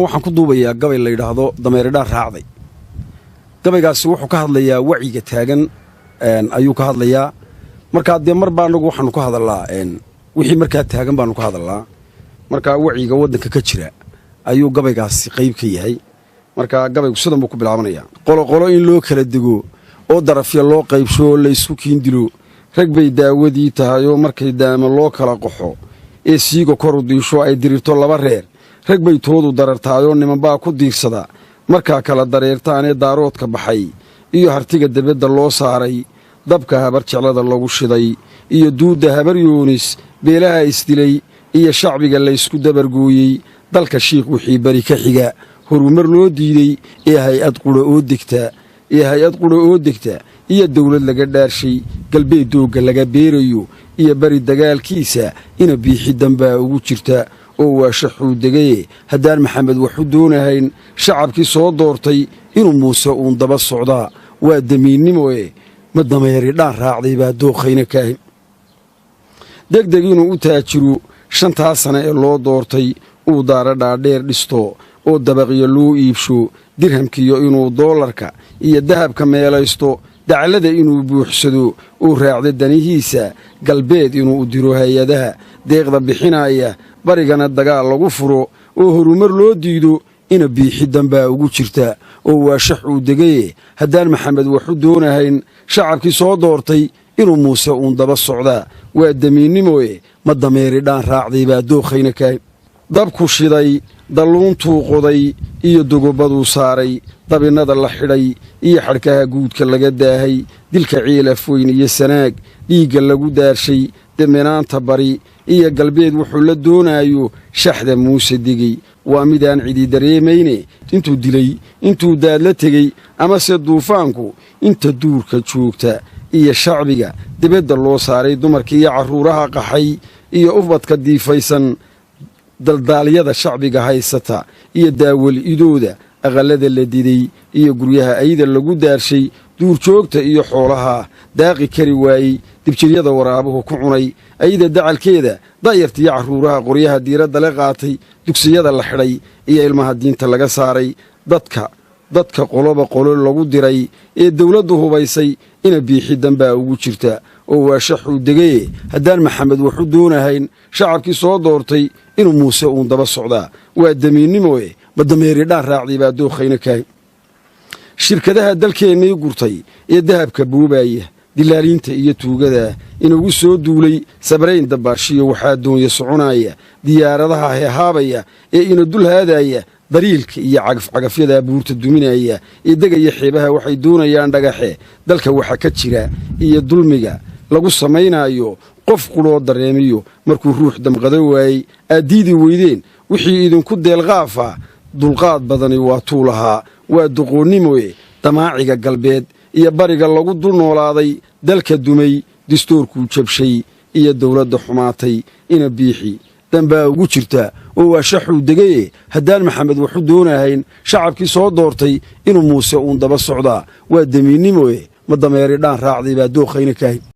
waxaan ku duubayaa gabay la yiraahdo dameeridhaan raacday gabaygaasi wuxuu ka hadlayaa waciga taagan ayuu ka hadlayaa marka de mar baa anagu waxaan ku hadalaa wixii marka taagan baan ku hadalaa marka waciga wadanka ka jira ayuu gabaygaasi qayb ka yahay marka gabaygu sidan buu ku bilaabanayaa qolo in loo kala digo oo darafya loo qaybsho la isku kiindilo rag bay daawadii tahay oo markay daama loo kala qaxo ee siigo kor u diisho ay dirirto laba reer rag bay toodu darartaayoo niman baa ku diirsada markaa kala dareertaanee daaroodka baxay iyo hartiga debedda loo saaray dabka habar jeclada lagu shiday iyo duudda habar yoonis beelaha isdilay iyo shacbiga laysku dabargooyey dalka shiikh wixii bari ka xiga horumar loo diiday ee hay-ad qudha oo degta iyo dawlad laga dhaarshay galbeed doogga laga beerayo iyo bari dagaalkiisa ina biixi dambaa ugu jirta oo waa shaxuu degaye haddaan maxamed waxu doonahayn shacabkii soo doortay inuu muuse uun daba socdaa waa damiinnimoe ma dameeridhaan raacday baa dookhayna kaahin degdeg inuu u taajiro 5 sano ee loo doortay uu daara dhaadheer dhisto oo dabaqyo loo iibsho dirhamkiyo inuu doolarka iyo dahabka meelaysto dacalada inuu buuxsado uu raacdo danihiisa galbeed inuu u diro hay-adaha deeqda bixinaya barigana dagaal lagu furo oo horumar loo diido ina biixi dambaa ugu jirta oo waa shaxuu degaye haddaan maxamed waxu doonahayn shacabkii soo doortay inuu muuse uun daba socdaa waa damiinnimoe ma dameeridhaan raacday baa dookhayna kaahin dabku shiday dalluuntuu qoday iyo dogobaduu saaray dabinnada la xidhay iyo xadhkaha guudka laga daahay dilka ciil afweyn iyo sanaag dhiigga lagu daarshay deminaanta bari iyo galbeed wuxuu la doonaayo shaxda muuse digey waa midaan cidi dareemayne intuu dilay intuu daadla tegey amase duufaanku inta duurka joogta iyo shacbiga dibadda loo saaray dumarkii iyo carruuraha qaxay iyo ubadka diifaysan daldaalyada shacbiga haysata iyo daawal idooda aqallada la diday iyo guryaha ayda lagu daarshay duurjoogta iyo xoolaha daaqi kari waayey dibjiryada waraabuhu ku cunay ayda dacalkeeda da'yartiiyo carruuraha qoryaha diiradda la qaatay dugsiyada la xidhay iyo ilmaha diinta laga saaray dadka qoloba qolo lagu diray ee dawladdu hubaysay ina biixi dambaa ugu jirta oo waa shaxuu degaye haddaan maxamed waxu doonahayn shacabkii soo doortay inuu muuse uun daba socdaa waa damiinnimoe ma dameeridhaan raacday baa dookhayna kaahin shirkadaha dalkeennii gurtay ee dahabka buubaaya dilaaliinta iyo tuugada inugu soo duulay sabrayn dabbaashiyo waxaa doonya soconaya diyaaradaha heehaabaya ee ina dul haadaya dariilka iyo cagafcagafyada buurta duminaya ee degaya xeebaha waxay doonayaan dhagaxe dalka waxa ka jira iyo dulmiga lagu samaynayo qof quloo dareemiyo markuu ruux damqada waayey aad diidi weydeen wixii idinku deelqaafa dulqaad badani waa tuu lahaa waa doqoonnimoe damaaciga galbeed iyo bariga lagu dul noolaaday dalka dumay dastuurkuu jabshay iyo dawladda xumaatay ina biixi dambaa ugu jirta oo waa shaxuu degaye haddaan maxamed waxu doonahayn shacabkii soo doortay inuu muuse uun daba socdaa waa damiinnimoe ma dameeridhaan raacday baa dookhayna kaahin